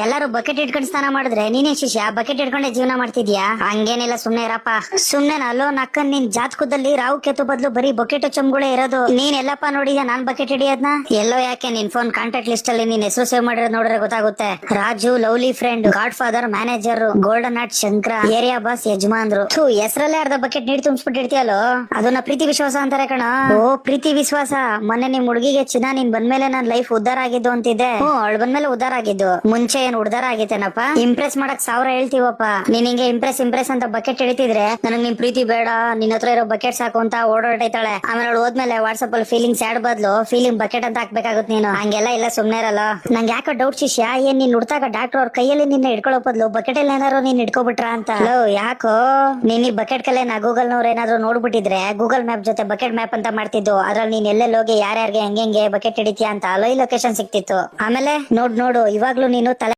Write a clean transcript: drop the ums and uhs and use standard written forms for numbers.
ಎಲ್ಲಾರು ಬಕೆಟ್ ಇಟ್ಕೊಂಡು ಸ್ನಾನ ಮಾಡಿದ್ರೆ ನೀನೇ ಶಿಷ್ಯ ಬಕೆಟ್ ಇಟ್ಕೊಂಡೆ ಜೀವನ ಮಾಡ್ತಿದ್ಯಾ? ಹಂಗೇನಿಲ್ಲ, ಸುಮ್ನೆ ಇರಪ್ಪ. ಸುಮ್ನೆ ಅಲ್ಲೋ ನಕ್ಕನ್ ನಿನ್ ಜಾತಕದಲ್ಲಿ ರಾವು ಕೇತು ಬದ್ಲು ಬರೀ ಬಕೆಟ್ ಚಮ್ಗಳೇ ಇರೋದು. ನೀನ್ ಎಲ್ಲಪ್ಪ ನೋಡಿದ್ಯಾ ನಾನ್ ಬಕೆಟ್ ಹಿಡಿಯೋದ್ನ? ಎಲ್ಲೋ ಯಾಕೆ ನಿನ್ ಫೋನ್ ಕಾಂಟ್ಯಾಕ್ಟ್ ಲಿಸ್ಟ್ ಅಲ್ಲಿ ನೀನ್ ಹೆಸರು ಸೇವ್ ಮಾಡಿರೋದ್ ನೋಡ್ರೆ ಗೊತ್ತಾಗುತ್ತೆ. Raju, lovely friend, godfather, manager, golden art Shankara, area boss, ಯಜಮಾನ್ರು. ಹೆಸರಲ್ಲೇ ಅರ್ಧ ಬಕೆಟ್ ನೀರ್ ತುಂಬಿಸ್ಬಿಟ್ಟಿರ್ತೀಯಲ್ಲೋ, ಅದನ್ನ ಪ್ರೀತಿ ವಿಶ್ವಾಸ ಅಂತಾರೆ ಕಣ. ಓ ಪ್ರೀತಿ ವಿಶ್ವಾಸ. ಮೊನ್ನೆ ನಿಮ್ ಹುಡುಗಿಗೆ ಚಿನ್ನ ನೀನ್ ಬಂದ್ಮೇಲೆ ನನ್ ಲೈಫ್ ಉದ್ದಾರ ಆಗಿದ್ದು ಅಂತಿದ್ದೆ. ಅವಳು ಬಂದ್ಮೇಲೆ ಉದ್ದಾರ ಆಗಿದ್ದು. ಮುಂಚೆ ಏನ್ ಉದ್ದಾರ ಆಗಿತ್ತೇನಪ್ಪ? ಇಂಪ್ರೆಸ್ ಮಾಡಕ್ 1000 ಹೇಳ್ತೀವಪ್ಪ. ನೀನ್ ಹಿಂಗೆ ಇಂಪ್ರೆಸ್ ಅಂತ ಬಕೆಟ್ ಹಿಡಿತಿದ್ರೆ ನನಗ್ ನಿನ್ ಪ್ರೀತಿ ಬೇಡ, ನಿನ್ ಹತ್ರ ಇರೋ ಬಕೆಟ್ ಸಾಕು ಅಂತ ಓಡಾಡ್ತಾಳೆ. ಆಮೇಲೆ ಅವಳು ಹೋದ್ಮೇಲೆ ವಾಟ್ಸ್ಆಪ್ ಅಲ್ಲಿ ಫೀಲಿಂಗ್ಸ್ ಆಡ್ ಬದ್ಲು ಫೀಲಿಂಗ್ ಬಕೆಟ್ ಅಂತ ಹಾಕ್ಬೇಕಾಗುತ್ತೆ ನೀನು. ಹಂಗೆಲ್ಲ ಇಲ್ಲ, ಸುಮ್ನೆ ಇರಲ್ಲ. ನಂಗೆ ಯಾಕೋ ಡೌಟ್ ಶಿಷ್ಯ, ಏನ್ ನೀನ್ ಹುಡ್ತಾಗ ಡಾಕ್ಟರ್ ಅವ್ರ ಕೈಯಲ್ಲಿ ನಿನ್ನ ಇಟ್ಕೊಳ್ಳೋ ಬದ್ಲು ಬಕೆಟ್ ಅಲ್ಲಿ ಏನಾರು ನೀನ್ ಇಟ್ಕೊಬಿಟ್ರ ಅಂತ. ಯಾಕೋ ನೀನ್ ಈ ಬಕೆಟ್ ಕಲೆ ಗೂಗಲ್ ನವ್ರು ಏನಾದ್ರು ನೋಡ್ಬಿಟ್ಟಿದ್ರೆ ಗೂಗಲ್ ಮ್ಯಾಪ್ ಜೊತೆ ಬಕೆಟ್ ಮ್ಯಾಪ್ ಅಂತ ಮಾಡ್ತಿದ್ದು. ಅದ್ರಲ್ಲಿ ನೀನ್ ಎಲ್ಲೆಲ್ಲಿ ಹೋಗಿ ಯಾರ್ಯಾರಿಗೆ ಹೆಂಗೆ ಬಕೆಟ್ ಹಿಡಿತೀಯ ಅಂತ ಲೈವ್ ಲೊಕೇಶನ್ ಸಿಕ್ತಿತ್ತು. ಆಮೇಲೆ ನೋಡು ಇವಾಗ್ಲೂ ನೀನು